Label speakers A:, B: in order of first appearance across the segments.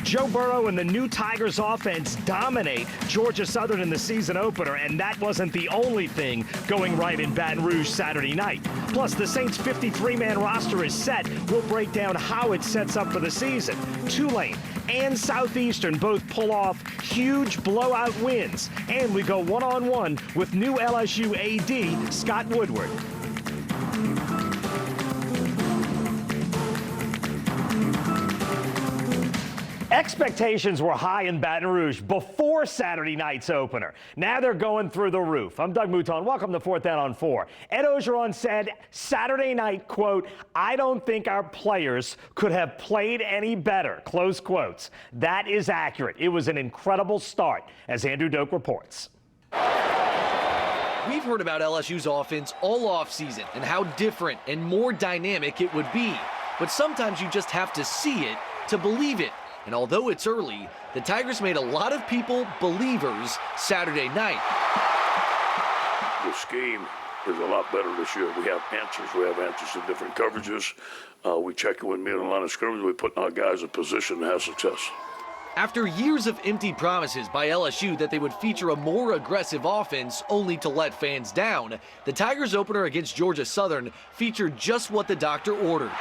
A: Joe Burrow and the new Tigers offense dominate Georgia Southern in the season opener, and that wasn't the only thing going right in Baton Rouge Saturday night. Plus, the Saints' 53-man roster is set. We'll break down how it sets up for the season. Tulane and Southeastern both pull off huge blowout wins, and we go one-on-one with new LSU AD Scott Woodward. Expectations were high in Baton Rouge before Saturday night's opener. Now they're going through the roof. I'm Doug Mouton. Welcome to 4th Down on 4. Ed Orgeron said Saturday night, quote, "I don't think our players could have played any better," close quotes. That is accurate. It was an incredible start, as Andrew Doak reports.
B: We've heard about LSU's offense all offseason and how different and more dynamic it would be. But sometimes you just have to see it to believe it. And although it's early, the Tigers made a lot of people believers Saturday night.
C: The scheme is a lot better this year. We have answers. We have answers to different coverages. We check it with me on the line of scrimmage. We put our guys in position to have success.
B: After years of empty promises by LSU that they would feature a more aggressive offense only to let fans down, the Tigers opener against Georgia Southern featured just what the doctor ordered.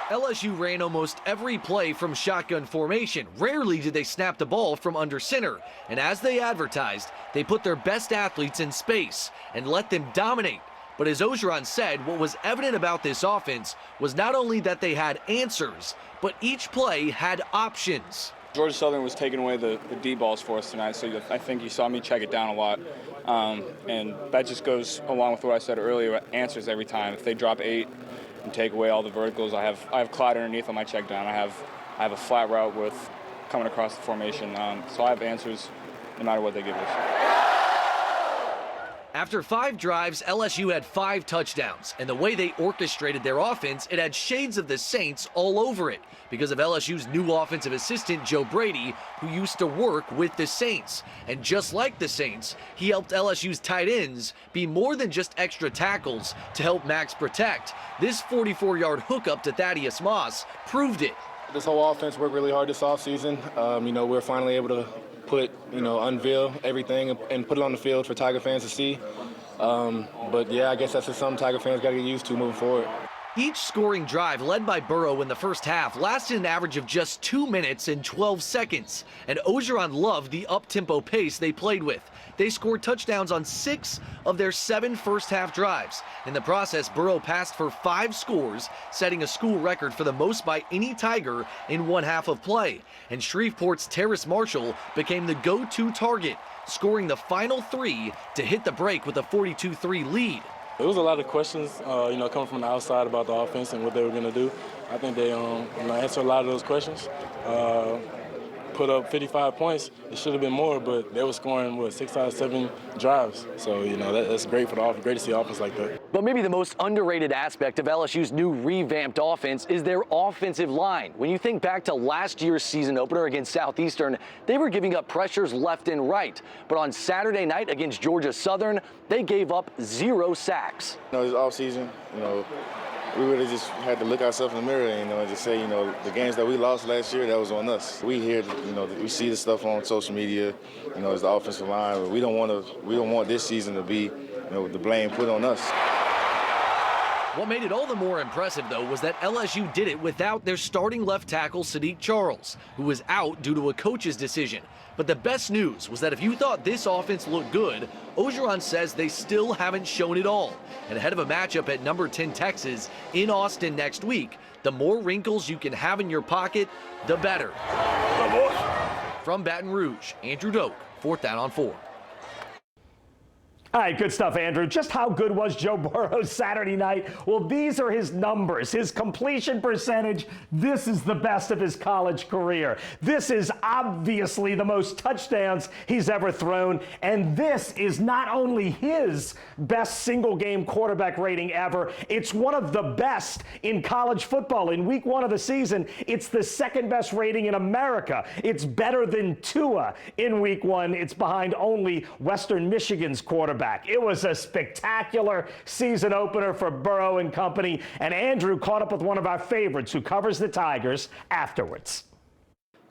B: LSU ran almost every play from shotgun formation. Rarely did they snap the ball from under center. And as they advertised, they put their best athletes in space and let them dominate. But as Orgeron said, what was evident about this offense was not only that they had answers, but each play had options.
D: Georgia Southern was taking away the deep balls for us tonight, so I think you saw me check it down a lot. And that just goes along with what I said earlier, answers every time. If they drop 8 and take away all the verticals, I have Clyde underneath on my check down. I have a flat route with coming across the formation. So I have answers no matter what they give us.
B: After 5 drives, LSU had 5 touchdowns, and the way they orchestrated their offense, it had shades of the Saints all over it because of LSU's new offensive assistant, Joe Brady, who used to work with the Saints. And just like the Saints, he helped LSU's tight ends be more than just extra tackles to help Max protect. This 44-yard hookup to Thaddeus Moss proved it.
E: This whole offense worked really hard this offseason. We're finally able to unveil everything and put it on the field for Tiger fans to see. But yeah, I guess that's just something Tiger fans got to get used to moving forward.
B: Each scoring drive led by Burrow in the first half lasted an average of just 2 minutes and 12 seconds. And Orgeron loved the up-tempo pace they played with. They scored touchdowns on 6 of their 7 first-half drives. In the process, Burrow passed for 5 scores, setting a school record for the most by any Tiger in one half of play. And Shreveport's Terrace Marshall became the go-to target, scoring the final 3 to hit the break with a 42-3 lead.
F: There was a lot of questions, coming from the outside about the offense and what they were going to do. I think they answered a lot of those questions. Put up 55 points. It should have been more, but they were scoring, 6 out of 7 drives. So, that's great for the offense. Great to see offense like that.
B: But maybe the most underrated aspect of LSU's new revamped offense is their offensive line. When you think back to last year's season opener against Southeastern, they were giving up pressures left and right. But on Saturday night against Georgia Southern, they gave up 0 sacks.
E: This offseason, we really just had to look ourselves in the mirror and just say, the games that we lost last year, that was on us. We hear, we see the stuff on social media, as the offensive line. We don't want this season to be, the blame put on us.
B: What made it all the more impressive, though, was that LSU did it without their starting left tackle, Sadiq Charles, who was out due to a coach's decision. But the best news was that if you thought this offense looked good, Orgeron says they still haven't shown it all. And ahead of a matchup at number 10 Texas in Austin next week, the more wrinkles you can have in your pocket, the better. From Baton Rouge, Andrew Doak, 4th Down on 4.
A: All right, good stuff, Andrew. Just how good was Joe Burrow Saturday night? Well, these are his numbers. His completion percentage, this is the best of his college career. This is obviously the most touchdowns he's ever thrown. And this is not only his best single-game quarterback rating ever, it's one of the best in college football. In week 1 of the season, it's the second best rating in America. It's better than Tua in week 1. It's behind only Western Michigan's quarterback. comeback. It was a spectacular season opener for Burrow and company, and Andrew caught up with one of our favorites who covers the Tigers afterwards.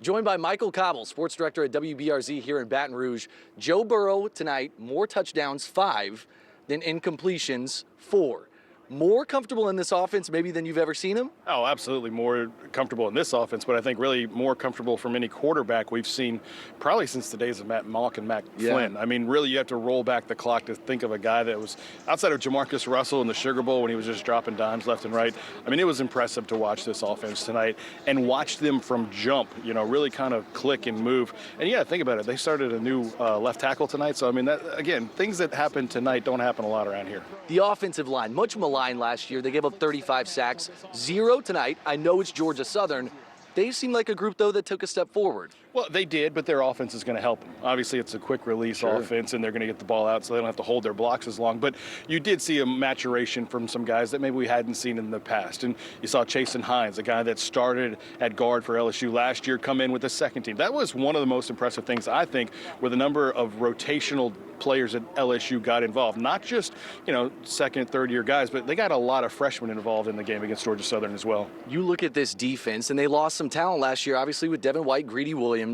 B: Joined by Michael Cobble, sports director at WBRZ here in Baton Rouge. Joe Burrow tonight, more touchdowns, 5, than incompletions, 4. More comfortable in this offense maybe than you've ever seen him?
G: Oh, absolutely more comfortable in this offense, but I think really more comfortable from any quarterback we've seen probably since the days of Matt Malk and Matt Flynn. I mean, really you have to roll back the clock to think of a guy that was outside of Jamarcus Russell in the Sugar Bowl when he was just dropping dimes left and right. I mean, it was impressive to watch this offense tonight and watch them from jump, you know, really kind of click and move. And yeah, think about it. They started a new left tackle tonight. So, I mean, that again, things that happen tonight don't happen a lot around here.
B: The offensive line, much maligned last year. They gave up 35 sacks, 0 tonight. I know it's Georgia Southern. They seem like a group, though, that took a step forward.
G: Well, they did, but their offense is going to help them. Obviously, it's a quick release offense, and they're going to get the ball out so they don't have to hold their blocks as long. But you did see a maturation from some guys that maybe we hadn't seen in the past. And you saw Chasen Hines, a guy that started at guard for LSU last year, come in with the second team. That was one of the most impressive things, I think, where the number of rotational players at LSU got involved. Not just, you know, second, third year guys, but they got a lot of freshmen involved in the game against Georgia Southern as well.
B: You look at this defense, and they lost some talent last year, obviously with Devin White, Greedy Williams.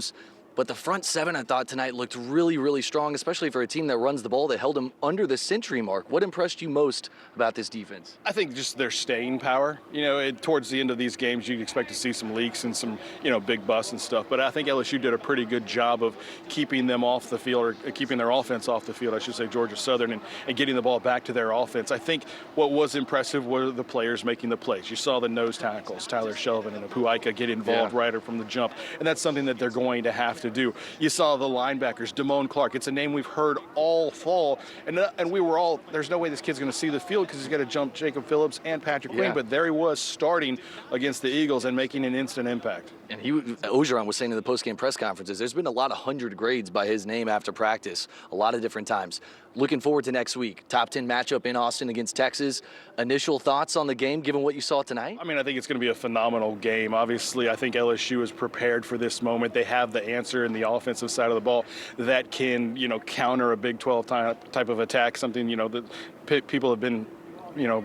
B: But the front seven, I thought, tonight looked really, really strong, especially for a team that runs the ball that held them under the century mark. What impressed you most about this defense?
G: I think just their staying power. You know, towards the end of these games, you'd expect to see some leaks and some, you know, big busts and stuff. But I think LSU did a pretty good job of keeping them off the field, or keeping their offense off the field, I should say, Georgia Southern, and getting the ball back to their offense. I think what was impressive were the players making the plays. You saw the nose tackles, Tyler Shelvin and Apuaika, get involved right from the jump. And that's something that they're going to have to do. You saw the linebackers, Damone Clark. It's a name we've heard all fall. And we were all, there's no way this kid's going to see the field because he's got to jump Jacob Phillips and Patrick Queen. But there he was starting against the Eagles and making an instant impact.
B: And Ogeron was saying in the postgame press conferences, there's been a lot of 100 grades by his name after practice, a lot of different times. Looking forward to next week. Top 10 matchup in Austin against Texas. Initial thoughts on the game, given what you saw tonight?
G: I mean, I think it's going to be a phenomenal game. Obviously, I think LSU is prepared for this moment. They have the answer in the offensive side of the ball that can, you know, counter a Big 12 type of attack, something, you know, that people have been, you know,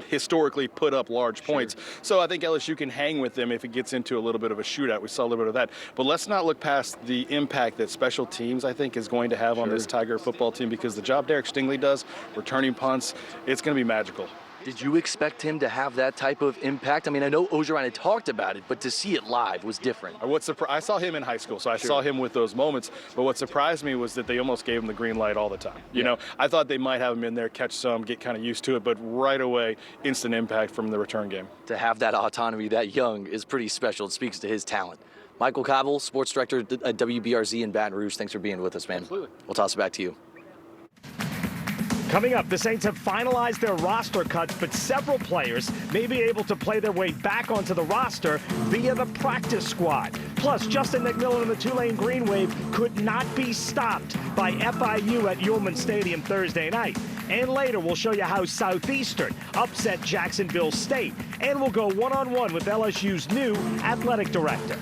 G: historically put up large points. So I think LSU can hang with them if it gets into a little bit of a shootout. We saw a little bit of that. But let's not look past the impact that special teams, I think, is going to have on this Tiger football team, because the job Derek Stingley does, returning punts, it's going to be magical.
B: Did you expect him to have that type of impact? I mean, I know Ogeron had talked about it, but to see it live was different.
G: I saw him in high school, so I saw him with those moments. But what surprised me was that they almost gave him the green light all the time. You know, I thought they might have him in there, catch some, get kind of used to it, but right away, instant impact from the return game.
B: To have that autonomy that young is pretty special. It speaks to his talent. Michael Cobble, sports director at WBRZ in Baton Rouge. Thanks for being with us, man.
G: Absolutely.
B: We'll toss it back to you.
A: Coming up, the Saints have finalized their roster cuts, but several players may be able to play their way back onto the roster via the practice squad. Plus, Justin McMillan and the Tulane Green Wave could not be stopped by FIU at Ullman Stadium Thursday night. And later, we'll show you how Southeastern upset Jacksonville State. And we'll go one-on-one with LSU's new athletic director.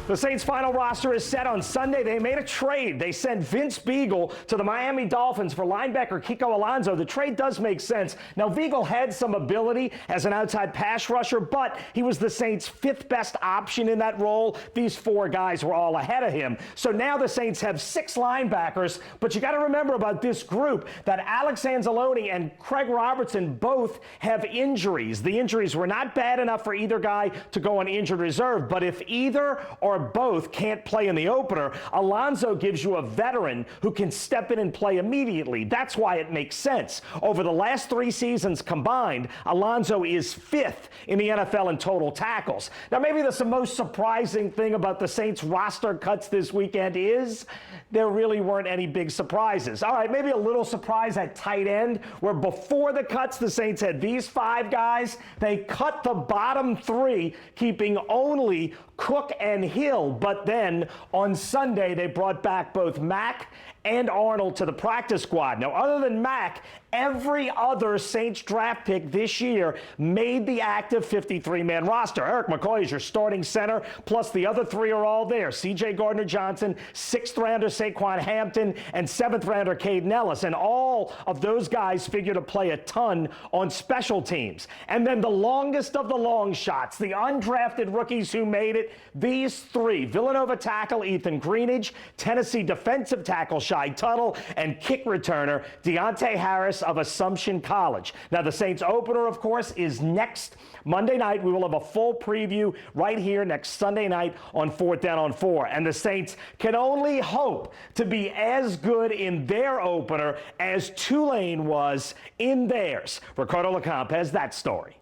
A: The Saints' final roster is set on Sunday. They made a trade. They sent Vince Beagle to the Miami Dolphins for linebacker Kiko Alonso. The trade does make sense. Now, Beagle had some ability as an outside pass rusher, but he was the Saints' 5th best option in that role. These 4 guys were all ahead of him. So now the Saints have 6 linebackers, but you got to remember about this group that Alex Anzalone and Craig Robertson both have injuries. The injuries were not bad enough for either guy to go on injured reserve, but if either or both can't play in the opener, Alonso gives you a veteran who can step in and play immediately. That's why it makes sense. Over the last 3 seasons combined, Alonso is 5th in the NFL in total tackles. Now, maybe the most surprising thing about the Saints roster cuts this weekend is there really weren't any big surprises. All right, maybe a little surprise at tight end, where before the cuts, the Saints had these 5 guys. They cut the bottom 3, keeping only Cook and Hill. But then on Sunday, they brought back both Mack and Arnold to the practice squad. Now, other than Mack, every other Saints draft pick this year made the active 53-man roster. Eric McCoy is your starting center, plus the other three are all there. C.J. Gardner-Johnson, 6th-rounder Saquon Hampton, and 7th-rounder Caden Ellis. And all of those guys figure to play a ton on special teams. And then the longest of the long shots, the undrafted rookies who made it, these three: Villanova tackle Ethan Greenidge, Tennessee defensive tackle Shai Tuttle, and kick returner Deontay Harris of Assumption College. Now, the Saints opener, of course, is next Monday night. We will have a full preview right here next Sunday night on 4th Down on 4. And the Saints can only hope to be as good in their opener as Tulane was in theirs. Ricardo LeCompte has that story.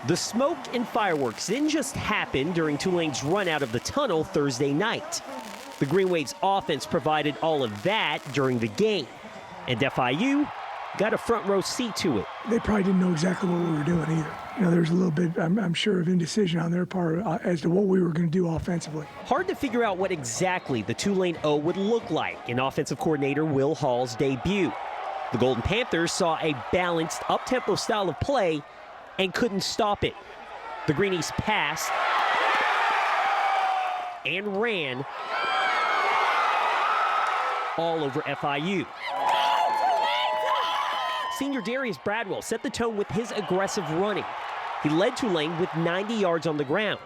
H: The smoke and fireworks didn't just happen during Tulane's run out of the tunnel Thursday night. The Green Wave's offense provided all of that during the game, and FIU got a front row seat to it.
I: They probably didn't know exactly what we were doing either. You know, there's a little bit, I'm sure, of indecision on their part as to what we were going to do offensively.
H: Hard to figure out what exactly the Tulane O would look like in offensive coordinator Will Hall's debut. The Golden Panthers saw a balanced, up-tempo style of play and couldn't stop it. The Greenies passed and ran all over FIU. Senior Darius Bradwell set the tone with his aggressive running. He led Tulane with 90 yards on the ground.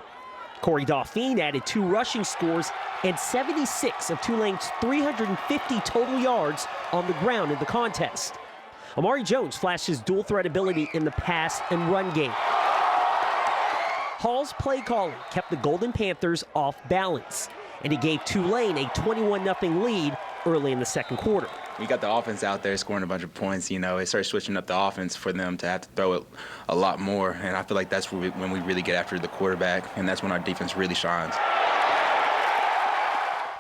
H: Corey Dauphine added 2 rushing scores and 76 of Tulane's 350 total yards on the ground in the contest. Amari Jones flashed his dual threat ability in the pass and run game. Hall's play calling kept the Golden Panthers off balance, and he gave Tulane a 21-0 lead early in the second quarter.
J: We got the offense out there scoring a bunch of points. You know, it started switching up the offense for them to have to throw it a lot more, and I feel like that's when we really get after the quarterback, and that's when our defense really shines.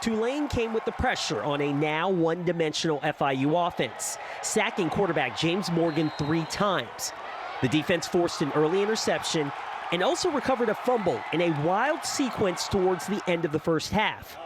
H: Tulane came with the pressure on a now one-dimensional FIU offense, sacking quarterback James Morgan 3 times. The defense forced an early interception and also recovered a fumble in a wild sequence towards the end of the first half.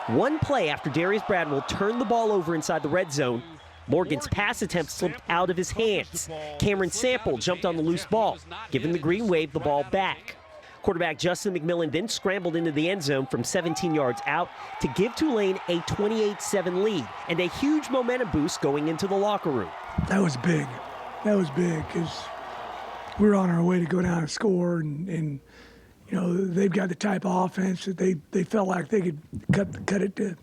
H: One play after Darius Bradwell turned the ball over inside the red zone, Morgan's pass attempt slipped out of his hands. Cameron Sample jumped on the loose ball, giving the Green Wave the ball back. Quarterback Justin McMillan then scrambled into the end zone from 17 yards out to give Tulane a 28-7 lead and a huge momentum boost going into the locker room.
I: That was big. That was big because we were on our way to go down and score, and you know, they've got the type of offense that they felt like they could cut it to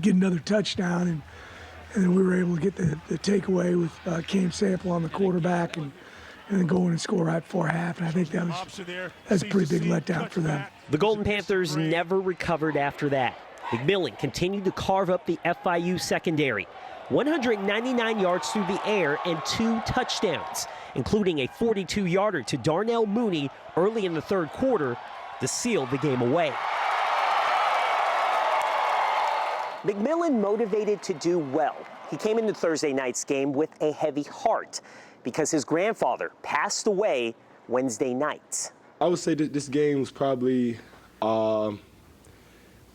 I: get another touchdown, and then we were able to get the takeaway with Cam Sample on the quarterback and then go in and score right before half. And I think that's a pretty big letdown for them.
H: The Golden Panthers never recovered after that. McMillan continued to carve up the FIU secondary. 199 yards through the air and 2 touchdowns, including a 42-yarder to Darnell Mooney early in the third quarter to seal the game away. McMillan motivated to do well. He came into Thursday night's game with a heavy heart because his grandfather passed away Wednesday night.
K: I would say that this game was probably,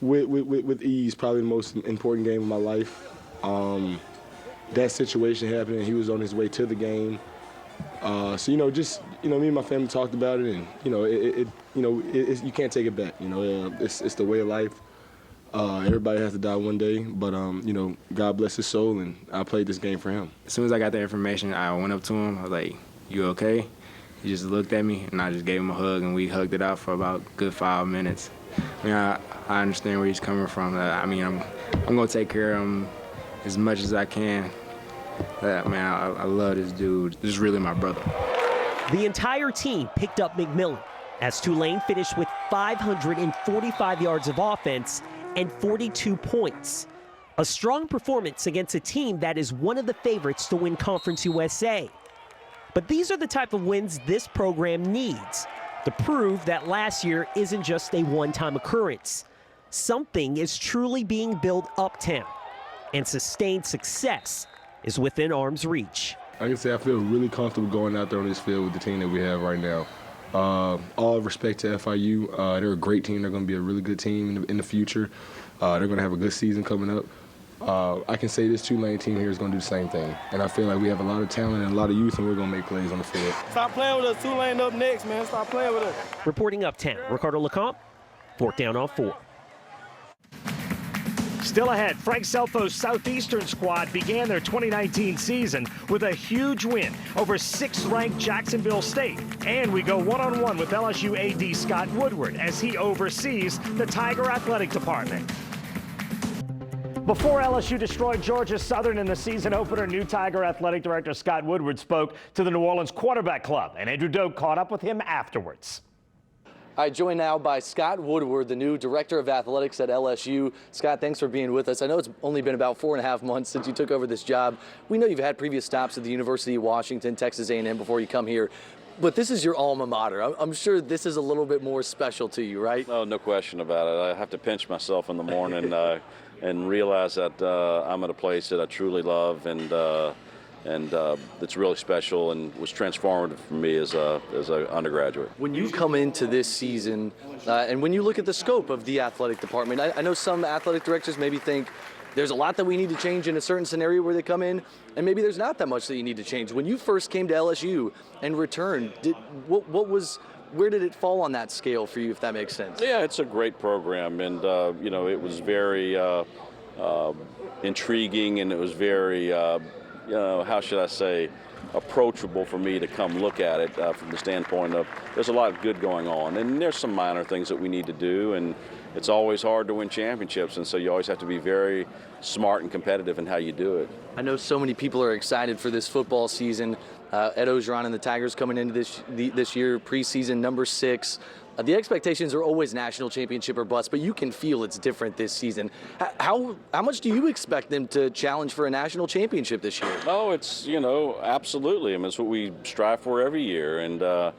K: with ease, probably the most important game of my life. That situation happened, and he was on his way to the game. So, you know, just, you know, me and my family talked about it, and, you know, you can't take it back. You know, it's the way of life. Everybody has to die one day, but, you know, God bless his soul, and I played this game for him.
J: As soon as I got the information, I went up to him. I was like, "You okay?" He just looked at me, and I just gave him a hug, and we hugged it out for about a good 5 minutes. I mean, I understand where he's coming from. I mean, I'm going to take care of him as much as I can. Man, I love this dude. This is really my brother.
H: The entire team picked up McMillan as Tulane finished with 545 yards of offense and 42 points. A strong performance against a team that is one of the favorites to win Conference USA. But these are the type of wins this program needs to prove that last year isn't just a one-time occurrence. Something is truly being built uptown, and sustained success is within arm's reach.
K: I can say I feel really comfortable going out there on this field with the team that we have right now. All respect to FIU. They're a great team. They're going to be a really good team in the future. They're going to have a good season coming up. I can say this Tulane team here is going to do the same thing. And I feel like we have a lot of talent and a lot of youth, and we're going to make plays on the field.
F: Stop playing with us. Tulane up next, man. Stop playing with us.
H: Reporting uptown, Ricardo LeCompte, 4th Down on 4.
A: Still ahead, Frank Selfo's Southeastern squad began their 2019 season with a huge win over 6th-ranked Jacksonville State. And we go one-on-one with LSU AD Scott Woodward as he oversees the Tiger Athletic Department. Before LSU destroyed Georgia Southern in the season opener, new Tiger Athletic Director Scott Woodward spoke to the New Orleans Quarterback Club, and Andrew Doak caught up with him afterwards.
B: All right, joined now by Scott Woodward, the new Director of Athletics at LSU. Scott, thanks for being with us. I know it's only been about 4.5 months since you took over this job. We know you've had previous stops at the University of Washington, Texas A&M before you come here, but this is your alma mater. I'm sure this is a little bit more special to you, right?
L: Oh, no question about it. I have to pinch myself in the morning and realize that I'm at a place that I truly love and it's really special and was transformative for me as an undergraduate.
B: When you come into this season and when you look at the scope of the athletic department, I know some athletic directors maybe think there's a lot that we need to change in a certain scenario where they come in, and maybe there's not that much that you need to change. When you first came to LSU and returned, where did it fall on that scale for you, if that makes sense?
L: Yeah, it's a great program, and it was very intriguing, and it was very how should I say, approachable for me to come look at it from the standpoint of there's a lot of good going on, and there's some minor things that we need to do, and it's always hard to win championships, and so you always have to be very smart and competitive in how you do it.
B: I know so many people are excited for this football season. Ed Ogeron and the Tigers coming into this year, preseason number 6. The expectations are always national championship or bust, but you can feel it's different this season. How much do you expect them to challenge for a national championship this year?
L: Oh, it's, absolutely. I mean, it's what we strive for every year. And,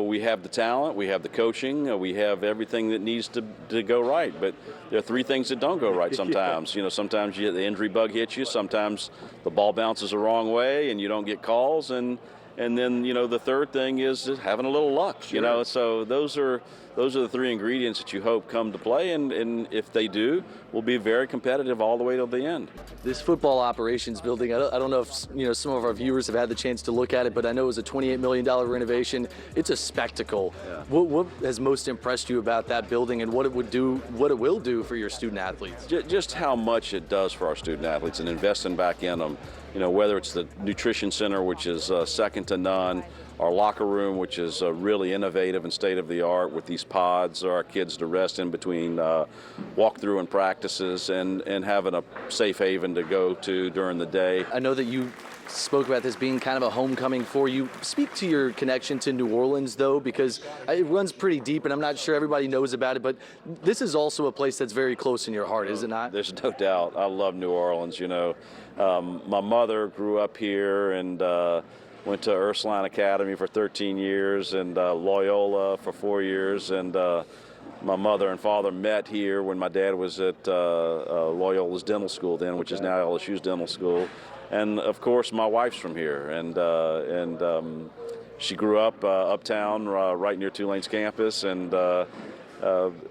L: we have the talent, we have the coaching, we have everything that needs to go right. But there are 3 things that don't go right sometimes. Sometimes the injury bug hits you, sometimes the ball bounces the wrong way and you don't get calls. And then, the third thing is just having a little luck,
B: Sure.
L: So those are the 3 ingredients that you hope come to play, and if they do, we'll be very competitive all the way till the end.
B: This football operations building, I don't know if some of our viewers have had the chance to look at it, but I know it was a $28 million renovation. It's a spectacle.
L: Yeah.
B: What has most impressed you about that building, and what it will do for your student athletes?
L: Just how much it does for our student athletes and investing back in them. Whether it's the nutrition center, which is second to none, our locker room, which is really innovative and state-of-the-art with these pods for our kids to rest in between walkthrough and practices, and having a safe haven to go to during the day.
B: I know that you spoke about this being kind of a homecoming for you. Speak to your connection to New Orleans, though, because it runs pretty deep, and I'm not sure everybody knows about it, but this is also a place that's very close in your heart, is it not?
L: There's no doubt. I love New Orleans, My mother grew up here and went to Ursuline Academy for 13 years and Loyola for 4 years. And my mother and father met here when my dad was at Loyola's dental school then, which is now LSU's dental school. And, of course, my wife's from here. And she grew up uptown right near Tulane's campus. And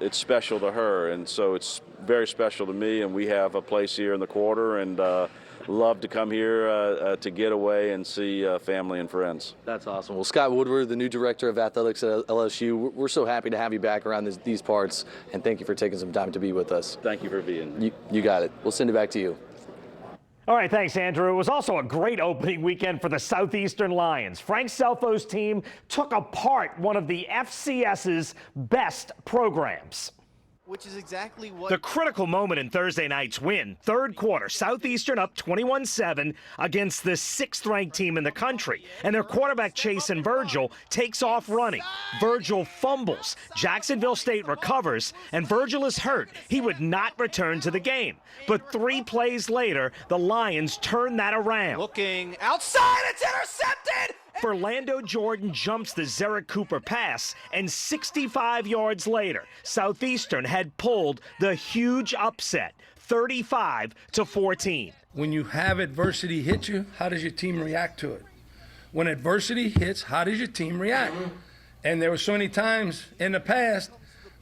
L: it's special to her. And so it's very special to me. And we have a place here in the quarter. And love to come here to get away and see family and friends.
B: That's awesome. Well, Scott Woodward, the new Director of Athletics at LSU, we're so happy to have you back around these parts, and thank you for taking some time to be with us.
L: Thank you for being.
B: You got it. We'll send it back to you.
A: All right, thanks, Andrew. It was also a great opening weekend for the Southeastern Lions. Frank Selfo's team took apart one of the FCS's best programs.
M: Which is exactly what...
A: The critical moment in Thursday night's win, third quarter, Southeastern up 21-7 against the 6th-ranked team in the country. And their quarterback, Chasen Virgil, takes off running. Virgil fumbles. Jacksonville State recovers, and Virgil is hurt. He would not return to the game. But 3 plays later, the Lions turn that around.
M: Looking outside, it's intercepted!
A: Orlando Jordan jumps the Zerrick Cooper pass, and 65 yards later, Southeastern had pulled the huge upset, 35-14.
N: When you have adversity hit you, how does your team react to it? When adversity hits, how does your team react? And there were so many times in the past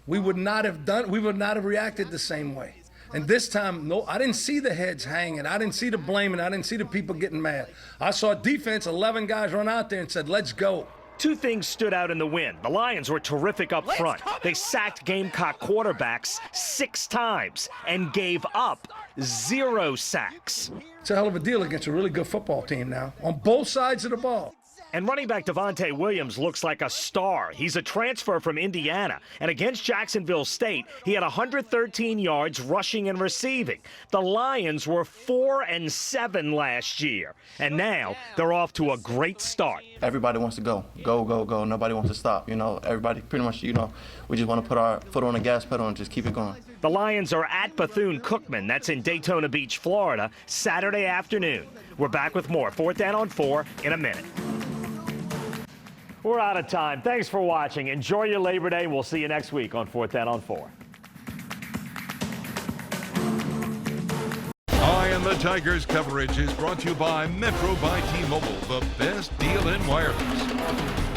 N: we would not have reacted the same way. And this time, no, I didn't see the heads hanging. I didn't see the blaming. I didn't see the people getting mad. I saw defense, 11 guys run out there and said, let's go.
A: Two things stood out in the win. The Lions were terrific up front. They sacked Gamecock quarterbacks 6 times and gave up 0 sacks.
N: It's a hell of a deal against a really good football team now, on both sides of the ball.
A: And running back Devontae Williams looks like a star. He's a transfer from Indiana. And against Jacksonville State, he had 113 yards rushing and receiving. The Lions were 4-7 last year. And now they're off to a great start.
O: Everybody wants to go. Go, go, go. Nobody wants to stop. You know, everybody pretty much, you know, we just want to put our foot on the gas pedal and just keep it going.
A: The Lions are at Bethune-Cookman. That's in Daytona Beach, Florida, Saturday afternoon. We're back with more 4th Down on 4 in a minute. We're out of time. Thanks for watching. Enjoy your Labor Day. We'll see you next week on 4th Down on 4.
P: Eye on the Tigers coverage is brought to you by Metro by T-Mobile, the best deal in wireless.